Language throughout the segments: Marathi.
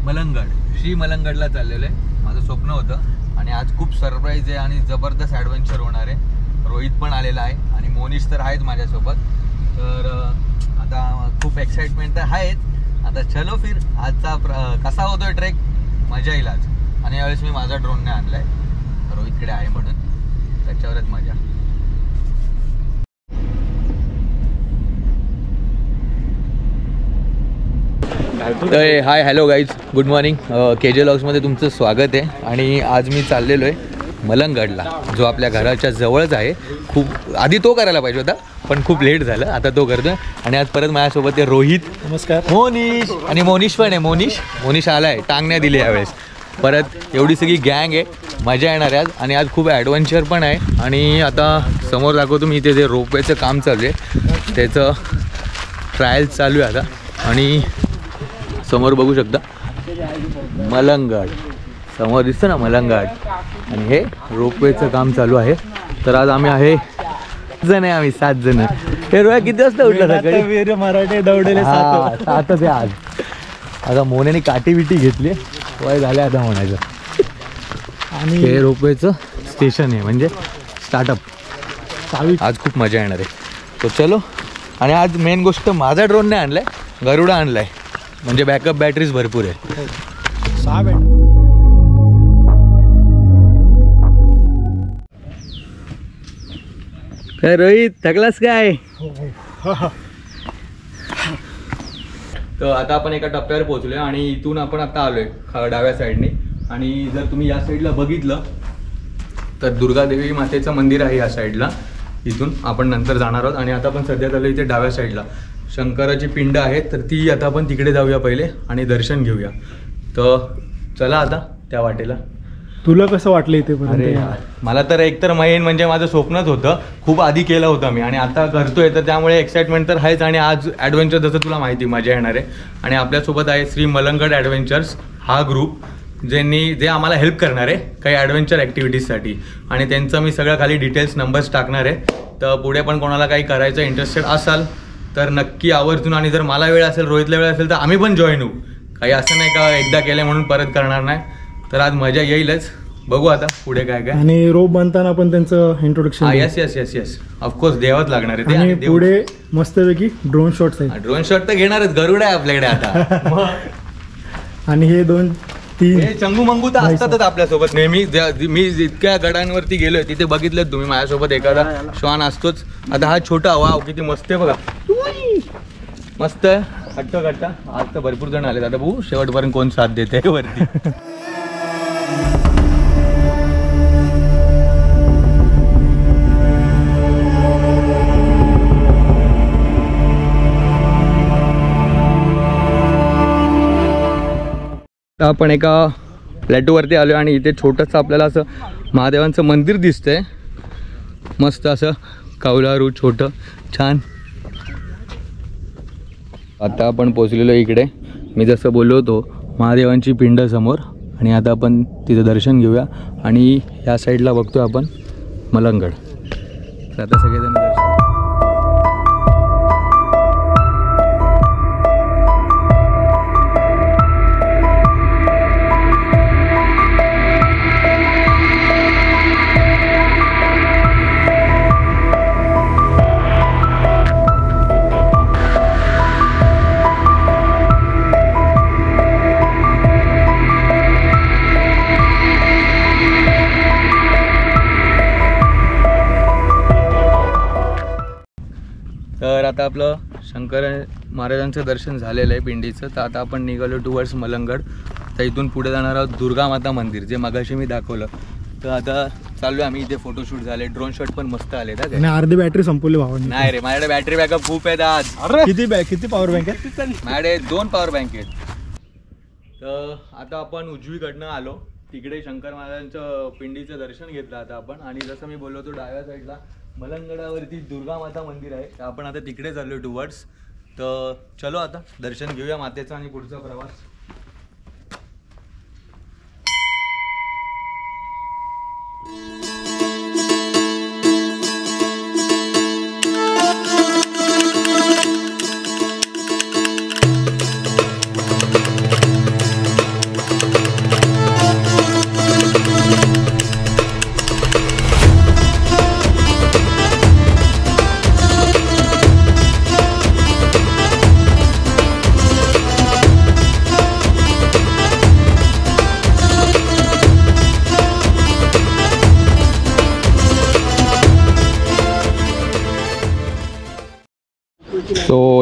मलंगड, श्री मलंगडला चाललेलो आहे. माझं स्वप्न होतं आणि आज खूप सरप्राईज आहे आणि जबरदस्त ॲडव्हेंचर होणार आहे. रोहित पण आलेला आहे आणि मोनिश तर आहेच माझ्यासोबत. तर आता खूप एक्साइटमेंट तर आहेच. आता चलो फिर आजचा कसा होतोय ट्रेक, मजा येईल आज. आणि यावेळेस मी माझा ड्रोन नाही आणलाय, रोहितकडे आहे म्हणून, त्याच्यावरच मजा. तर hi hello guys, good morning. KJ व्लॉग्समध्ये तुमचं स्वागत आहे. आणि आज मी चाललेलो आहे मलंगडला, जो आपल्या घराच्या जवळच आहे. खूप आधी तो करायला पाहिजे होता पण खूप लेट झालं, आता तो करतोय. आणि आज परत माझ्यासोबत आहे रोहित, नमस्कार, मोनिश आणि मोनिश पण आहे. मोनिश आलाय, टांगण्या दिली यावेळेस. परत एवढी सगळी गँग आहे, मजा येणार आहे आज. आणि आज खूप ॲडव्हेंचर पण आहे. आणि आता समोर दाखवतो मी, इथे जे रोपवेचं काम चालू आहे त्याचं ट्रायल चालू आहे आता. आणि समोर बघू शकता मलंगड, समोर दिसतं ना मलंगड. आणि हे रोपवेचं काम चालू आहे. तर आज आम्ही आहे 7 जण. हे रोया किती वाजता उठला सकाळी? वीर मराठे दौडले 7च आहे आज. आता मोन्याने काठी बिटी घेतली, वय झाले आता म्हणायचं. आणि हे रोपवेचं स्टेशन आहे, म्हणजे स्टार्टअप. आज खूप मजा येणार आहे. तो चलो. आणि आज मेन गोष्ट, माझा ड्रोन नाही आणलाय, गरुडा आणलाय, म्हणजे बॅकअप बॅटरीज भरपूर आहे. 6 बॅटरी. काय रोहित, थकलास काय? तर आता आपण एका टप्प्यावर पोहोचलोय आणि इथून आपण आता आलोय डाव्या साईडने. आणि जर तुम्ही या साईडला बघितलं तर दुर्गादेवी मातेचं मंदिर आहे या साईडला. इथून आपण नंतर जाणार आहोत. आणि आता आपण सध्या चालू इथे डाव्या साईडला शंकराची पिंड आहे, तर ती आता आपण तिकडे जाऊया पहिले आणि दर्शन घेऊया. तर चला आता त्या वाटेला. तुला कसं वाटलं इथे? अरे मला तर एकतर मेन म्हणजे माझं स्वप्नच होतं, खूप आधी केलं होतं मी आणि आता करतोय, तर त्यामुळे एक्साइटमेंट तर आहेच. आणि आज ॲडव्हेंचर जसं तुला माहिती मजा येणार आहे. आणि आपल्यासोबत आहे श्री मलंगड ॲडव्हेंचर्स हा ग्रुप, जे आम्हाला हेल्प करणार आहे काही ॲडव्हेंचर ॲक्टिव्हिटीजसाठी. आणि त्यांचं मी सगळं खाली डिटेल्स नंबर्स टाकणार आहे. तर पुढे पण कोणाला काही करायचं इंटरेस्टेड असाल तर नक्की आवर्जून. आणि जर मला वेळ असेल, रोहितला वेळ असेल, तर आम्ही पण जॉईन होऊ. काही असं नाही का एकदा केलं म्हणून परत करणार नाही. तर आज मजा येईलच. बघू आता पुढे काय काय. आणि रोप बनताना पण त्यांचं इंट्रोडक्शन. येस ऑफकोर्स द्यावंच लागणार आहे ते. आणि पुढे मस्तपैकी ड्रोन शॉट्स आहेत. ड्रोन शॉट तर घेणारच, गरुड आहे आपल्याकडे आता. आणि हे 2-3 चंगू मंगू तर असतातच आपल्यासोबत नेहमी. मी जितक्या गडांवरती गेलोय तिथे बघितलं तुम्ही, माझ्यासोबत एखादा श्वान असतोच. आता हा छोटा, वाव किती मस्त आहे बघा, मस्त आहे. हट्ट कट्टा. आज तर भरपूर जण आले. आता बघू शेवटपर्यंत कोण साथ देते वरती. आपण एका प्लॅटूवरती आलो आणि इथे छोटंसं आपल्याला असं महादेवांचं मंदिर दिसतंय. मस्त असं कौलारू छोटं छान. आता आपण पोचलेलो इकडे, मी जसं बोललो होतो महादेवांची पिंड समोर. आणि आता आपण तिथं दर्शन घेऊया. आणि या साईडला बघतोय आपण मलंगड. तर आता सगळेजण दर्शन. तर आता आपलं शंकर महाराजांचं दर्शन झालेलं आहे पिंडीचं. तर आता आपण निघालो टुवर्ड्स मलंगड. तर इथून पुढे जाणार आहोत दुर्गा माता मंदिर, जे मगाशी मी दाखवलं. तर आता चालू आहे आम्ही. इथे फोटोशूट झाले, ड्रोन शॉट पण मस्त आले. अर्धी बॅटरी संपवली भावांनी. नाही रे, माझ्याकडे बॅटरी बॅकअप खूप आहेत आज. किती पॉवर बँक आहे? माझ्याकडे 2 पॉवर बँक आहेत. तर आता आपण उजवीकडनं आलो, तिकडे शंकर महाराजांचं पिंडीचं दर्शन घेतलं आता आपण. आणि जसं मी बोललो होतो डाव्या साईडला मलंगडावरती दुर्गा माता मंदिर आहे. तर आपण आता तिकडे चाललो टुवर्ड्स. तर चलो आता दर्शन घेऊया मातेचं आणि पुढचा प्रवास.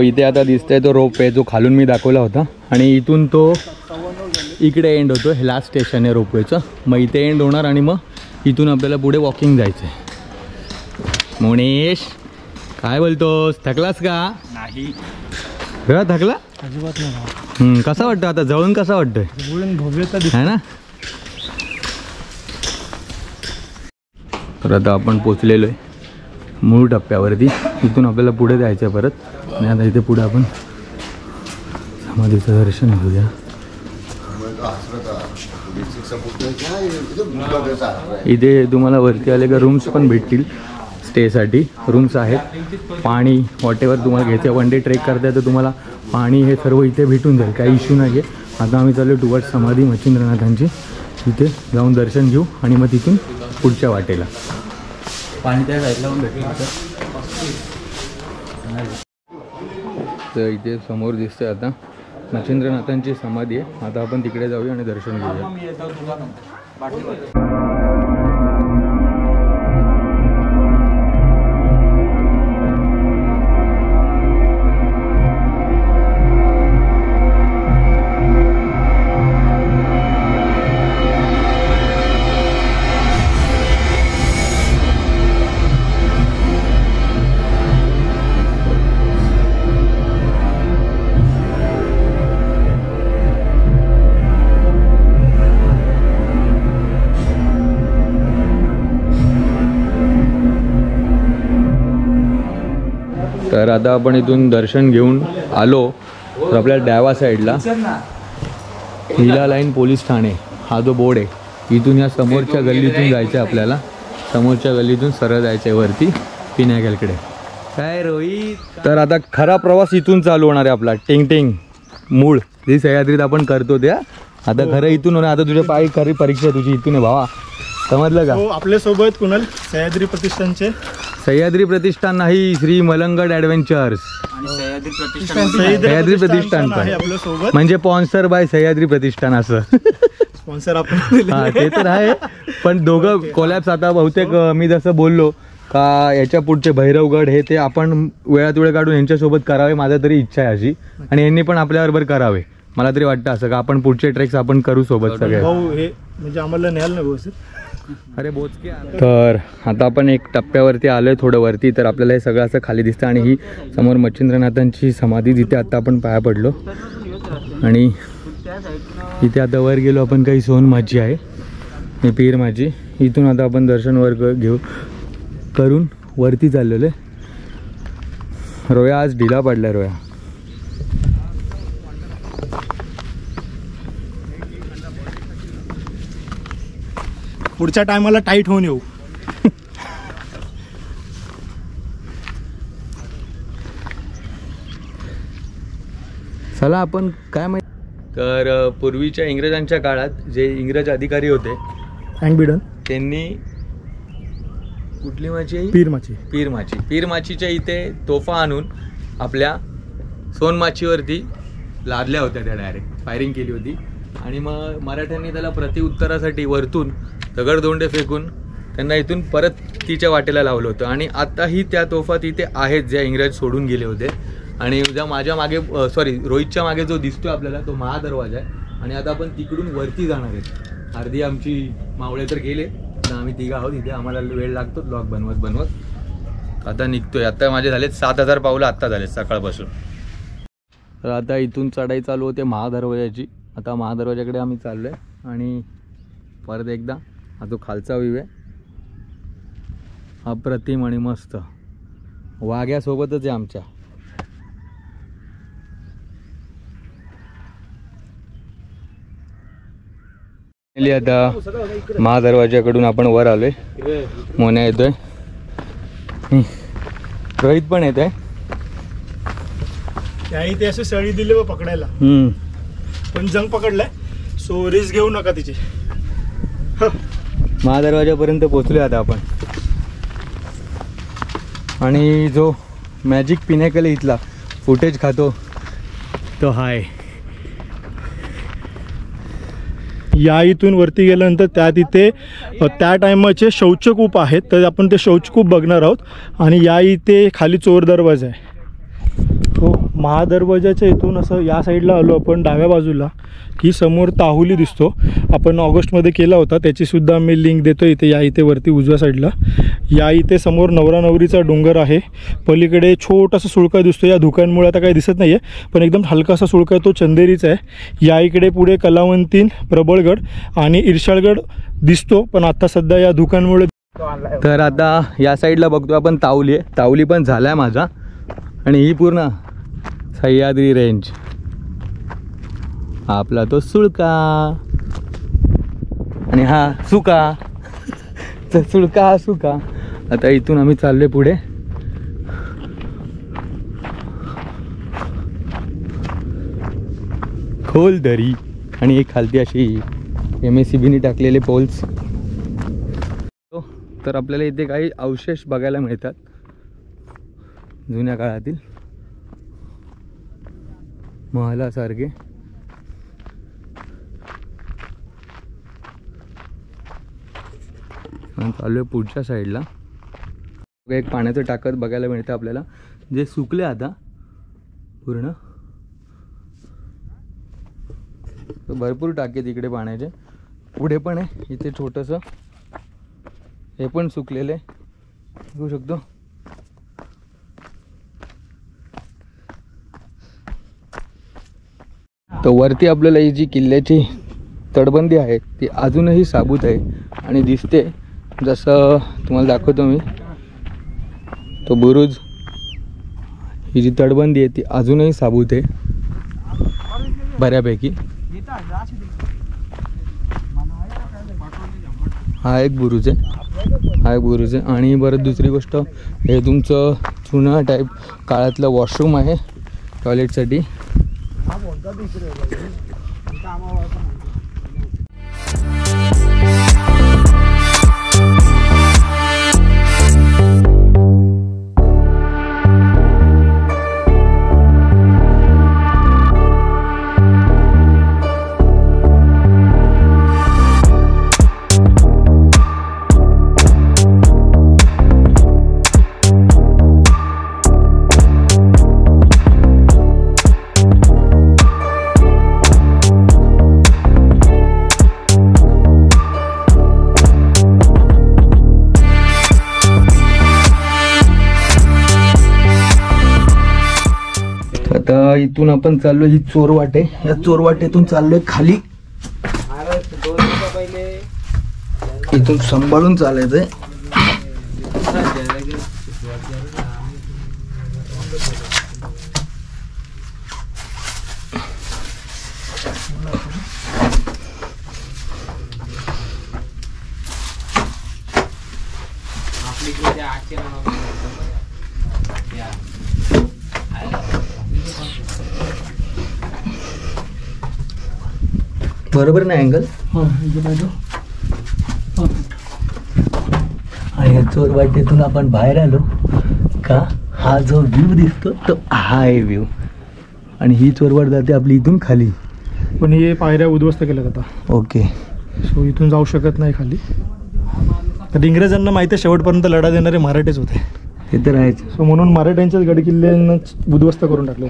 सो इथे आता दिसतंय तो रोप आहे जो खालून मी दाखवला होता आणि इथून तो इकडे एंड होतो. हे लास्ट स्टेशन आहे रोपवेचं. मग इथे एंड होणार आणि मग इथून आपल्याला पुढे वॉकिंग जायचं आहे. मोनेश काय बोलतोस, थकलास का? नाही थकला अजिबात नाही. कसा वाटतं आता जवळून, कसा वाटतंय? भव्यता है ना. तर आता आपण पोचलेलो आहे मूळ टप्प्यावरती. इथून आपल्याला पुढे जायचं आहे परत. आणि आता इथे पुढे आपण समाधीचं दर्शन घेऊया. इथे तुम्हाला वरती आले का रूम्स पण भेटतील स्टेसाठी. रूम्स आहेत, पाणी वॉटेवर तुम्हाला घ्यायचं आहे. वन डे ट्रेक करताय तर तुम्हाला पाणी हे सर्व इथे भेटून जाईल, काही इश्यू नाही आहे. आता आम्ही चाललो टुवर्ड समाधी मच्छिंद्रनाथांची. तिथे जाऊन दर्शन घेऊ आणि मग तिथून पुढच्या वाटेला पाणी त्या साईडला भेटेल. तर इथे समोर दिसतंय आता मच्छिंद्रनाथांची समाधी आहे. आता आपण तिकडे जाऊया आणि दर्शन घेऊया. तर आता आपण इथून दर्शन घेऊन आलो तर आपल्या डाव्या साईडला हिला लाईन पोलीस ठाणे हा जो बोर्ड आहे, इथून या समोरच्या गल्लीतून जायचं आहे आपल्याला. समोरच्या गल्लीतून सरळ जायचं आहे वरती पिनाकलकडे. काय रोहित, तर आता खरा प्रवास इथून चालू होणार आहे आपला. टिंग टिंग मूळ जी सह्याद्रीत आपण करतो त्या आता खरं इथून होणार. आता तुझ्या पायी खरी परीक्षा तुझी इथून आहे भावा, समजलं का? हो, आपल्यासोबत कुणाल सह्याद्री प्रतिष्ठानचे. सह्याद्री प्रतिष्ठान नाही, श्री मलंगड ॲडव्हेंचर्स. सह्याद्री प्रतिष्ठान आहे आपल्यासोबत, म्हणजे स्पॉन्सर बाय सह्याद्री प्रतिष्ठान असं. स्पॉन्सर आपण हा ते तर आहे, पण दोघं कोलॅप्स आता बहुतेक मी जसं बोललो का याच्या पुढचे भैरवगड हे ते आपण वेळात वेळ काढून यांच्यासोबत करावे. माझा तरी इच्छा आहे अशी, आणि यांनी पण आपल्याबरोबर करावे. मला तरी वाटतं असं का आपण पुढचे ट्रेक्स आपण करू सोबत सगळे. भाऊ हे म्हणजे आम्हाला न्यायला नाही व्यवस्थित. अरे बोचके. तर आता आपण एक टप्प्यावरती आलोय थोडं वरती. तर आपल्याला हे सगळं असं खाली दिसतं आणि ही समोर मच्छिंद्रनाथांची समाधी जिथे आता आपण पाया पडलो. आणि इथे आता वर गेलो आपण, काही सोन माझी आहे हे पीर माझी. इथून आता आपण दर्शन वर घेऊ करून वरती चाललेलो आहे. रोया आज ढिला पडलाय रोया. पुढच्या टायमाला टाईट होऊन येऊ. चला आपण काय माहिती. तर पूर्वीच्या इंग्रजांच्या काळात जे इंग्रज अधिकारी होते अँगबिडन त्यांनी कुठली माची आहे? पीरमाचीच्या इथे तोफा आणून आपल्या सोनमाचीवरती लादल्या होत्या. त्या डायरेक्ट फायरिंग केली होती. आणि मग मराठ्यांनी त्याला प्रतिउत्तरासाठी वरतून दगडधोंडे फेकून त्यांना इथून परत तिच्या वाटेला लावलं होतं. आणि आताही त्या तोफा तिथे आहेत ज्या इंग्रज सोडून गेले होते. आणि ज्या माझ्या मागे रोहितच्या मागे जो दिसतोय आपल्याला तो महादरवाजा आहे. आणि आता आपण तिकडून वरती जाणार आहे. अर्धी आमची मावळे तर गेले, तर आम्ही तिघं आहोत इथे. आम्हाला वेळ लागतो ब्लॉग बनवत आता निघतोय. आता माझे झालेत 7,000 पावलं आत्ता झालेत सकाळपासून. तर आता इथून चढाई चालू होते महादरवाजाची. आता महादरवाजाकडे आम्ही चाललो आहे. आणि परत एकदा हा जो खालचा व्ह्यू आहे अप्रतिम आणि मस्त. वाघ्यासोबतच आहे आमच्या. आता महादरवाजाकडून आपण वर आलोय. मोन्या येतोय, रोहित पण येतोय. त्याही ते असे सळी दिले व पकडायला, पण जंग पकडलाय. सो रिस्क घेऊ नका तिची. महादरवाजापर्यंत पोहोचलो आता आपण. आणि जो मॅजिक पिनॅकल इथला फुटेज खातो तो हाय. या इथून वरती गेल्यानंतर तिथे त्या टायमाचे शौचकूप आहेत, तर आपण ते शौचकूप बघणार आहोत. आणि या इथे खाली चोर दरवाजा आहे. हो, महादरवाजाच्या इथून असं या साईडला आलो आपण डाव्या बाजूला की समोर ताहुली दिसतो. आपण ऑगस्टमध्ये केला होता, त्याचीसुद्धा मी लिंक देतो इथे. या इथे वरती उजव्या साईडला या इथे समोर नवरा नवरीचा डोंगर आहे. पलीकडे छोटासा सुळका दिसतो. या धुक्यांमुळे आता काही दिसत नाही आहे, पण एकदम हलकासा सुळका तो चंदेरीचा आहे. या इकडे पुढे कलावंतीन, प्रबळगड आणि इर्शाळगड दिसतो, पण आता सध्या या धुक्यांमुळे. तर आता या साईडला बघतो आपण तावली आहे. तावली पण झाला आहे माझा. आणि ही पूर्ण सह्याद्री रेंज, आपला तो सुळका आणि हा सुका. तर सुळका हा सुका. आता इथून आम्ही चाललोय पुढे. खोल दरी आणि एक खालती अशी MACBने टाकलेले पोल्स. तर आपल्याला इथे काही अवशेष बघायला मिळतात जुन्या काळातील महालासारखे. चालू आहे पुढच्या साईडला. एक पाण्याचं टाकत बघायला मिळतं आपल्याला, जे सुकले आता पूर्ण. भरपूर टाके तिकडे पाण्याचे. पुढे पण आहे इथे छोटंसं, हे पण सुकलेले बघू शकतो. तर वरती आपल्याला ही जी किल्ल्याची तटबंदी आहे ती अजूनही साबूत आहे आणि दिसते. जसं तुम्हाला दाखवतो मी, तो बुरुज, ही जी तटबंदी आहे ती अजूनही साबूत आहे बऱ्यापैकी. हा एक बुरुज आहे, आणि बरं दुसरी गोष्ट, हे तुमचं जुना टाईप काळातलं वॉशरूम आहे टॉयलेटसाठी. आता इथून आपण चाललो, ही चोरवाट आहे, या चोरवाटेतून चाललोय खाली. इथून सांभाळून चालायचंय. बरोबर ना अँगल? आणि या चोरवाटेतून आपण बाहेर आलो का, हा जो व्ह्यू दिसतो तो हा आहे व्ह्यू. आणि ही चोरवाट जाते आपली इथून खाली, पण हे पायऱ्या उद्ध्वस्त केल्यात आता. ओके, सो इथून जाऊ शकत नाही खाली. तर इंग्रजांना माहिती आहे शेवटपर्यंत लढा देणारे मराठेच होते. हे तर आहेच. सो म्हणून मराठ्यांच्याच गडकिल्ल्यांनाच उद्ध्वस्त करून टाकले.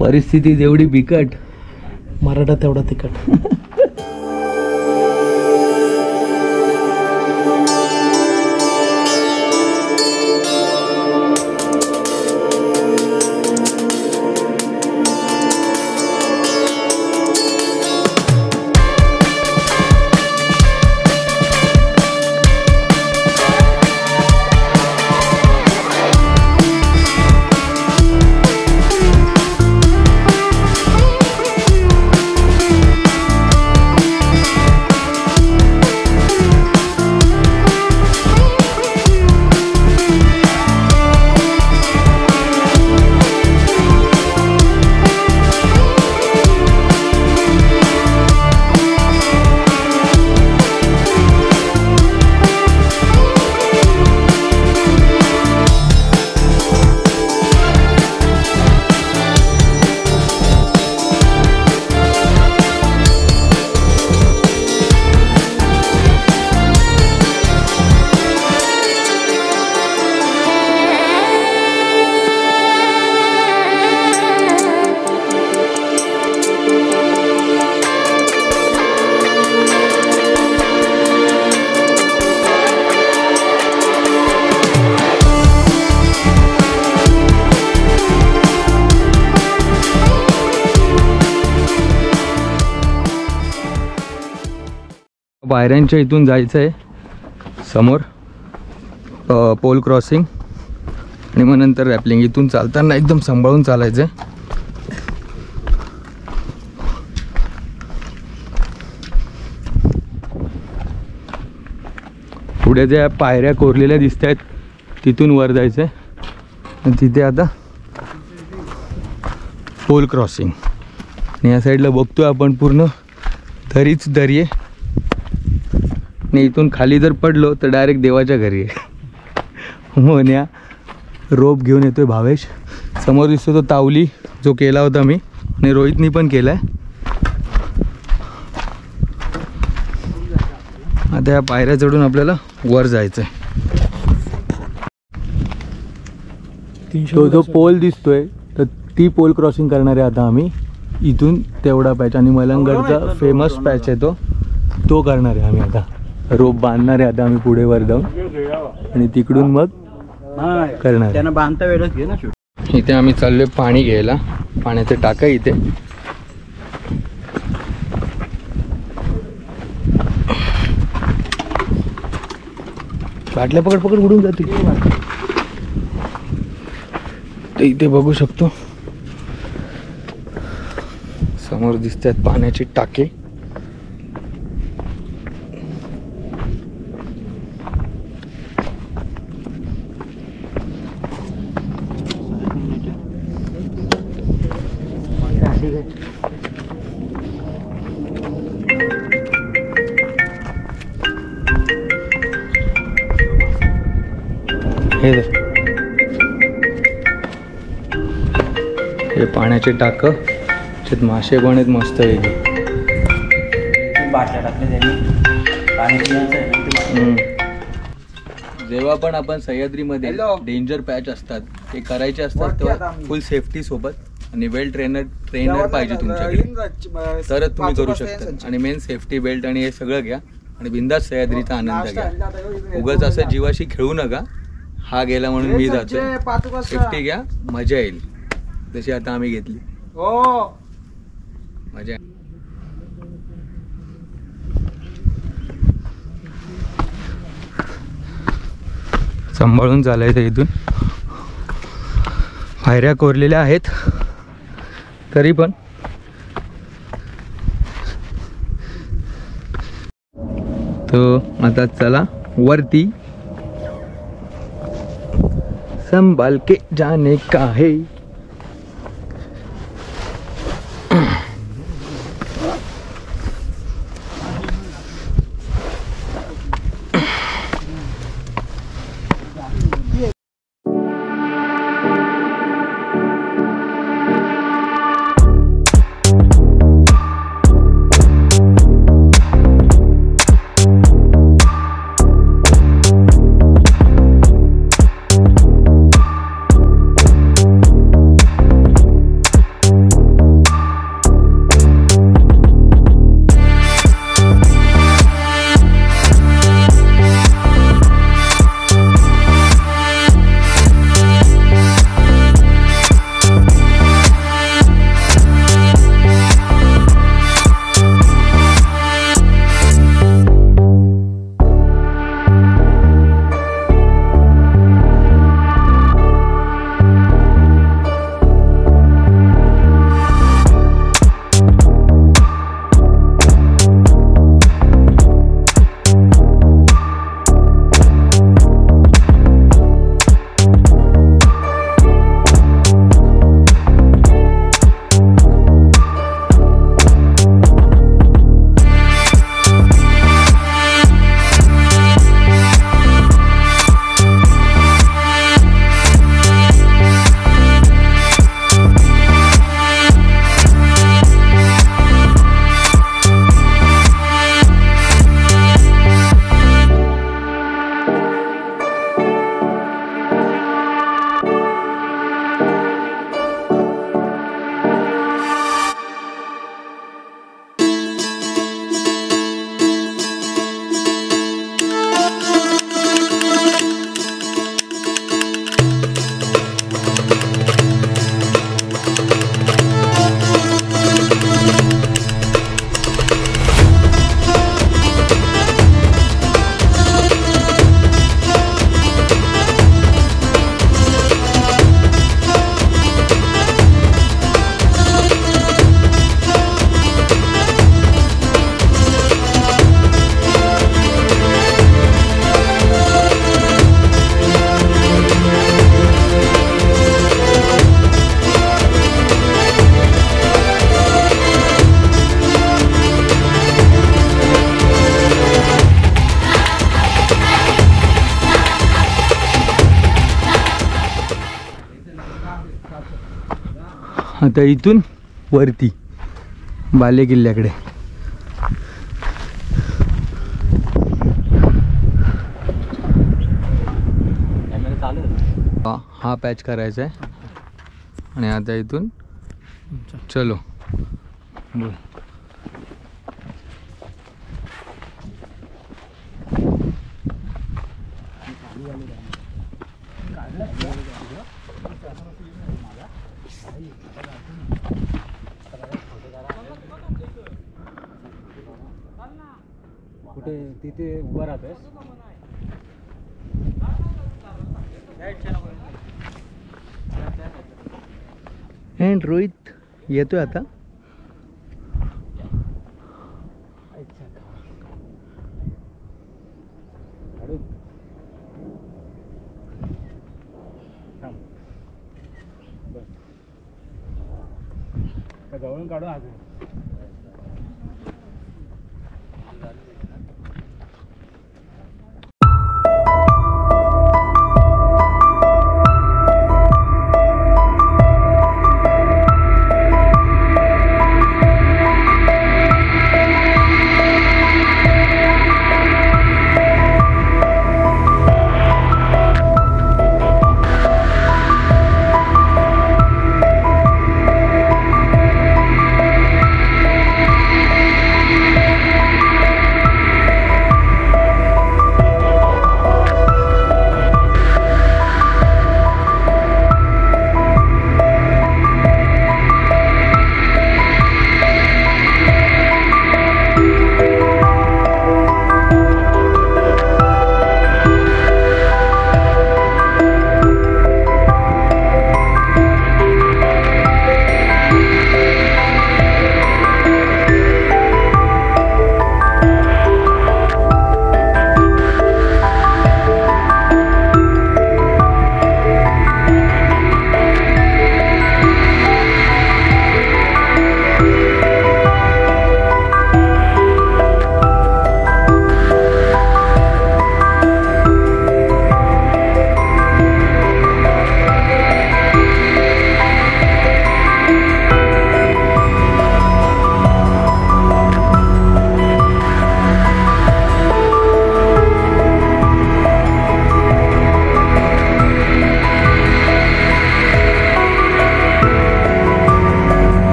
परिस्थिती जेवढी बिकट, मराठा तेवढा तिखट. पायऱ्यांच्या इथून जायचं आहे समोर पोल क्रॉसिंग आणि मग नंतर रॅपलिंग. इथून चालताना एकदम सांभाळून चालायचं आहे. पुढे ज्या पायऱ्या कोरलेल्या दिसत आहेत तिथून वर जायचं आहे. आणि तिथे आता पोल क्रॉसिंग. आणि या साईडला बघतोय आपण पूर्ण दरीच दरी आहे. आणि इथून खाली जर पडलो तर डायरेक्ट देवाच्या घरी आहे. मोन्या रोप घेऊन येतोय भावेश. समोर दिसतो तो तावली जो केला होता मी आणि रोहितनी पण केला आहे. आता या पायऱ्या चढून आपल्याला वर जायचं आहे. तो जो पोल दिसतोय तर ती पोल क्रॉसिंग करणार आहे आता आम्ही. इथून तेवढा पॅच आणि मलंगडचा फेमस पॅच आहे तो करणार आहे आम्ही. आता रोप बांधणार आहे आता आम्ही पुढे वर जाऊन आणि तिकडून मग करणार. त्यांना बांधता वेळच घे ना. इथे आम्ही चाललोय पाणी घ्यायला. पाण्याचे टाका इथे. बाटल्या पकड पकड उडून जाते. ते इथे बघू शकतो समोर दिसतात पाण्याची टाके. हे पाण्याचे टाक त्यात मासे पण आहेत मस्त आहे. जेव्हा पण आपण सह्याद्रीमध्ये डेंजर पॅच असतात ते करायचे असतात तेव्हा फुल सेफ्टी सोबत आणि वेल ट्रेनर पाहिजे तुमच्याकडे तरच तुम्ही करू शकता. आणि मेन सेफ्टी बेल्ट आणि हे सगळं घ्या आणि बिंदास सह्याद्रीचा आनंद घ्या. उगाच असं जीवाशी खेळू नका. हा गेला म्हणून मी जातो. सेफ्टी घ्या, मजा येईल. जशी आता आम्ही घेतली मजा. सांभाळून चालायचं. इथून पायऱ्या कोरलेल्या आहेत तरी पण तो आता चला वरती. संभाल के जाने का है. आता इथून वरती बाले किल्ल्याकडे. हा पॅच करायचा आहे आणि आता इथून चलो बोल. कुठे तिथे उभा राहतोय. अँड रोहित येतोय आता. जवळून काढून आज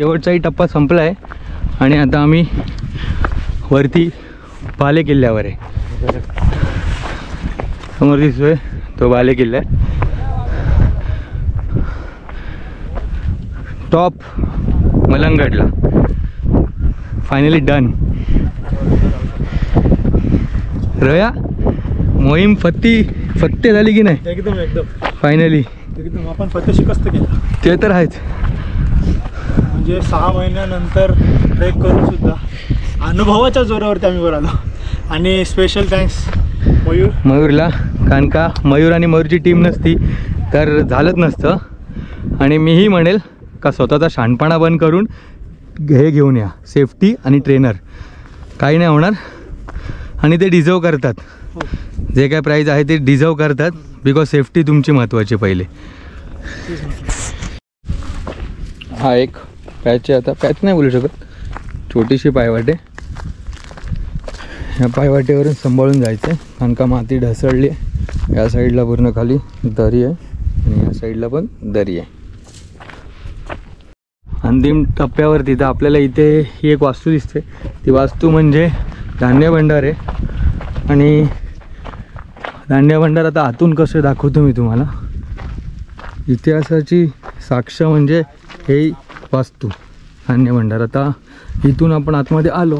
शेवटचाही टप्पा संपला आहे आणि आता आम्ही वरती बाले किल्ल्यावर आहे. समोर दिसतोय तो बाले किल्ला आहे. टॉप मलंगडला फायनली डन. रया मोहीम फत्ते झाली की नाही? एकदम एकदम फायनली एकदम आपण फक्त शिकस्त केलं. ते तर आहेच. म्हणजे 6 महिन्यानंतर ट्रेक करून सुद्धा अनुभवाच्या जोरावरती आम्ही वर आलो. आणि स्पेशल थँक्स मयूरला, कारण का मयूर आणि मयूरची टीम नसती तर झालंच नसतं. आणि मीही म्हणेल का स्वतःचा शहाणपणा बंद करून हे घेऊन या, सेफ्टी आणि ट्रेनर. काही नाही होणार आणि ते डिझर्व करतात. जे काय प्राईज आहे ते डिझर्व करतात, बिकॉज सेफ्टी तुमची महत्त्वाची पहिले. हा एक पॅच आहे. आता पॅच नाही बोलू शकत, छोटीशी पायवाटे. ह्या पायवाटेवरून सांभाळून जायचं आहे, कारण का माती ढसळली आहे. या साईडला पूर्ण खाली दरी आहे आणि या साईडला पण दरी आहे. अंतिम टप्प्यावरती तर आपल्याला इथे ही एक वास्तू दिसते. ती वास्तू म्हणजे धान्य भंडार आहे. आणि धान्य भंडार आता आतून कसं दाखवतो मी तुम्हाला. इतिहासाची साक्ष म्हणजे हे वास्तू धान्य भंडार. आता इथून आपण आतमध्ये आलो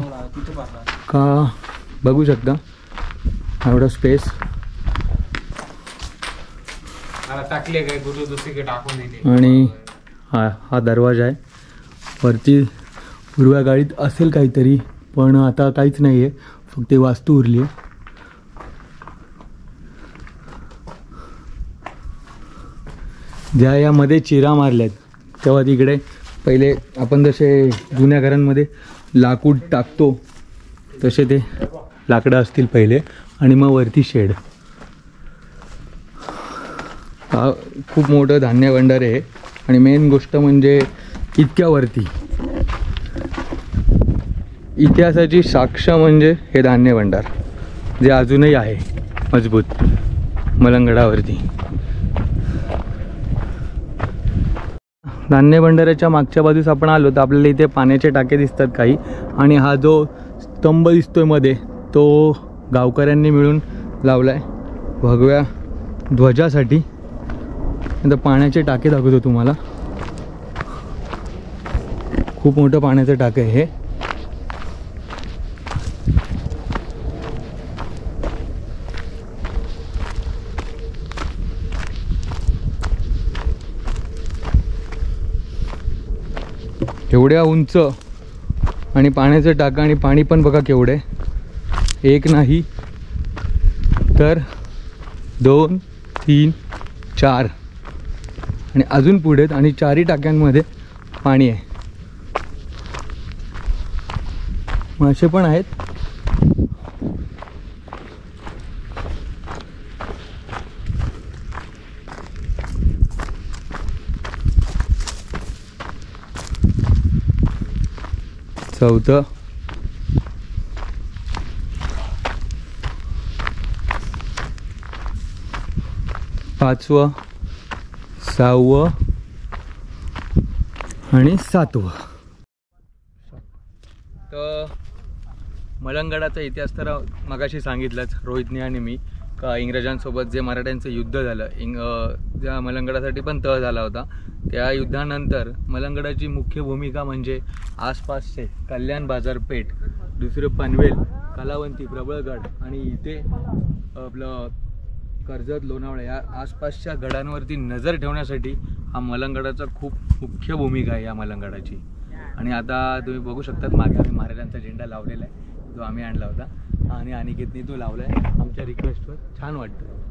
का बघू शकता एवढा स्पेस. आणि हा दरवाजा आहे. वरती पूर्व्या काळीत असेल काहीतरी, पण आता काहीच नाही आहे, फक्त वास्तू उरली आहे. ज्या यामध्ये चिरा मारल्यात तेव्हा तिकडे पहिले आपण जसे जुन्या घरांमध्ये लाकूड टाकतो तसे ते लाकडं असतील पहिले, आणि मग वरती शेड. हा खूप मोठं धान्य भंडार आहे. आणि मेन गोष्ट म्हणजे इतक्यावरती इतिहासाची साक्ष म्हणजे हे धान्य भंडार, जे अजूनही आहे मजबूत मलंगडावरती. धान्य भंडाराच्या मागच्या बाजूस आपण आलो तर आपल्याला इथे पाण्याचे टाके दिसतात काही. आणि हा जो स्तंभ दिसतोय मध्ये, तो गावकऱ्यांनी मिळून लावला आहे भगव्या ध्वजासाठी. आता पाण्याचे टाके दाखवतो तुम्हाला. खूप मोठं पाण्याचं टाकं आहे हे. एवढ्या उंच आणि पाण्याचं टाकं, आणि पाणी पण बघा केवढे. एक नाही तर 2, 3, 4 आणि अजून पुढे, आणि 4ही टाक्यांमध्ये पाणी आहे. मासे पण आहेत. चौथं, 5वं, 6वं आणि 7वं. तर मलंगडाचा इतिहास तर मगाशी सांगितलंच रोहितने आणि मी, का इंग्रजांसोबत जे मराठ्यांचं युद्ध झालं, ज्या मलंगडासाठी पण तह झाला होता, त्या युद्धानंतर मलंगडाची मुख्य भूमिका म्हणजे आसपासचे कल्याण बाजारपेठ, दुसरं पनवेल, कलावंती, प्रबळगड आणि इथे आपलं कर्जत, लोणावळा या आसपासच्या गडांवरती नजर ठेवण्यासाठी हा मलंगडाचा खूप मुख्य भूमिका आहे या मलंगडाची. आणि आता तुम्ही बघू शकतात मागे आम्ही महाराजांचा झेंडा लावलेला आहे, जो आम्ही आणला होता आणि अनिकेतने तो लावला आहे आमच्या रिक्वेस्टवर. छान वाटतं.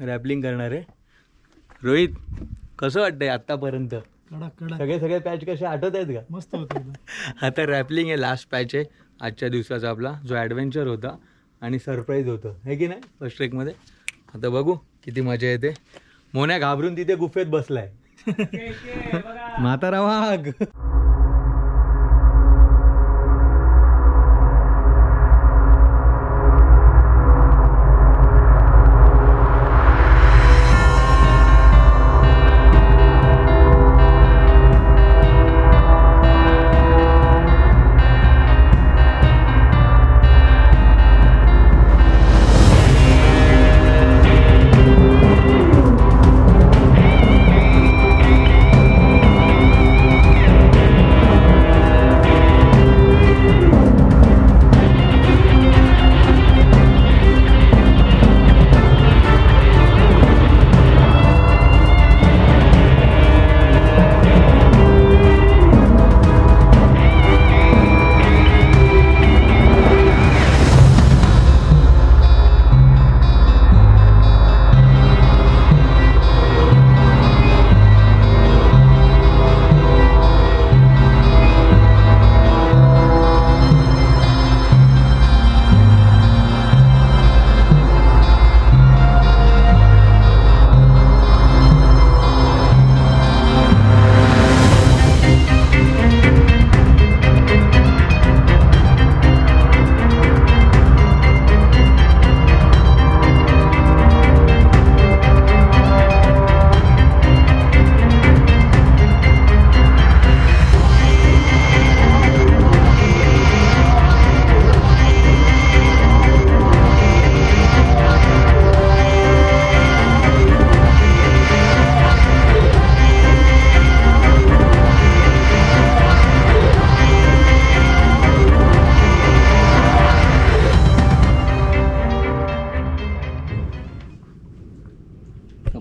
रॅपलिंग करणार आहे. रोहित कसं वाटतंय आतापर्यंत? सगळे पॅच कसे आठवत आहेत का? मस्त होतं. आता रॅपलिंग आहे, लास्ट पॅच आहे आजच्या दिवसाचा आपला, जो ॲडव्हेंचर होता आणि सरप्राईज होतं है की नाही फर्स्ट ट्रेकमध्ये. आता बघू किती मजा येते. मोन्या घाबरून तिथे गुफेत बसलाय. म्हातारा वाघ.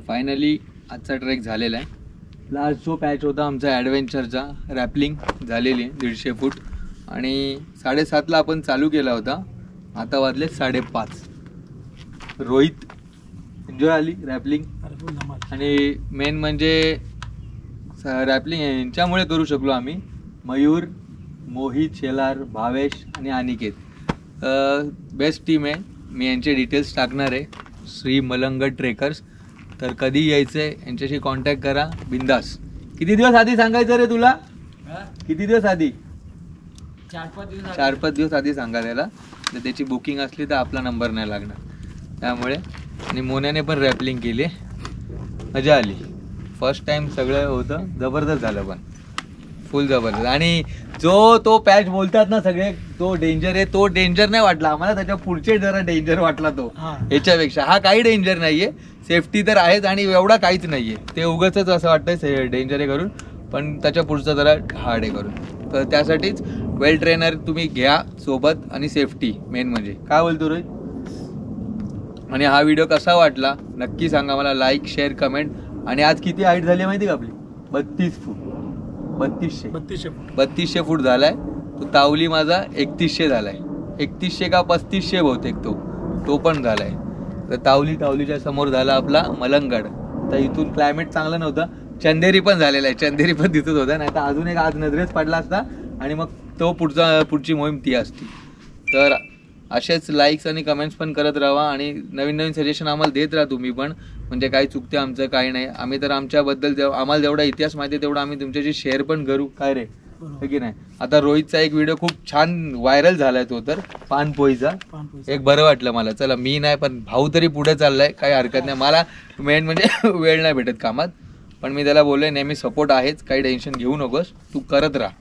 फायनली आजचा ट्रेक झालेला आहे. लास्ट जो पॅच होता आमचा ॲडव्हेंचरचा, रॅपलिंग झालेली आहे 150 फूट आणि 7:30ला आपण चालू केला होता. आता वाजले 5:30. रोहित एन्जॉय आली रॅपलिंग आणि मेन म्हणजे रॅपलिंग यांच्यामुळे करू शकलो आम्ही. मयूर, मोहित, शेलार, भावेश आणि अनिकेत बेस्ट टीम आहे. मी यांचे डिटेल्स टाकणार आहे, श्री मलंगड ट्रेकर्स. तर कधी यायचं आहे यांच्याशी कॉन्टॅक्ट करा बिंदास. किती दिवस आधी सांगायचं रे तुला? किती दिवस आधी? 4-5 दिवस आधी सांगा त्याला. तर त्याची बुकिंग असली तर आपला नंबर नाही लागणार. त्यामुळे आणि मोन्याने पण रॅपलिंग केली, मजा आली. फर्स्ट टाइम सगळं होतं, जबरदस्त झालं, पण फुल जबरदस्त. आणि जो तो पॅच बोलतात ना सगळे, तो डेंजर आहे, तो डेंजर नाही वाटला आम्हाला. त्याच्या पुढचे जरा डेंजर वाटला तो याच्यापेक्षा. हा काही डेंजर नाहीये, सेफ्टी तर आहेच आणि एवढा काहीच नाहीये. ते उगाच असं वाटतंय डेंजर आहे करून, पण त्याच्या पुढचं जरा हार्ड आहे करून. तर त्यासाठीच वेल ट्रेनर तुम्ही घ्या सोबत आणि सेफ्टी मेन म्हणजे. काय बोलतो रोहित? आणि हा व्हिडिओ कसा वाटला नक्की सांगा मला. Like, share, comment. आणि आज किती हाईट झाली माहिती का आपली? 32 फूट. 3200 फूट झालाय. तो तावली माझा 3100 झालाय. 3100 का 3500 बहुतेक तो पण झालाय. तर तावलीच्या समोर झाला आपला मलंगड. तर इथून क्लायमेट चांगलं नव्हतं. चंदेरी पण झालेला आहे, चंदेरी पण दिसत होता. नाही तर अजून एक आज नजरेच पडला असता आणि मग तो पुढची मोहीम ती असती. तर असेच लाईक्स आणि कमेंट्स पण करत राहा आणि नवीन सजेशन आम्हाला देत राहा तुम्ही पण. म्हणजे काय चुकते आमचं काही नाही. आम्ही तर आमच्याबद्दल आम्हाला जेवढा इतिहास माहिती आहे तेवढा आम्ही तुमच्याशी शेअर पण करू. काय रे की नाही? आता रोहितचा एक व्हिडिओ खूप छान व्हायरल झालाय, तो तर पानपोईचा. एक बरं वाटलं मला. चला मी नाही पण भाऊ तरी पुढे चाललाय, काही हरकत नाही. मला मेन म्हणजे वेळ नाही भेटत कामात, पण मी त्याला बोललोय नेहमी सपोर्ट आहेच, काही टेन्शन घेऊ नकोस, तू करत राहा.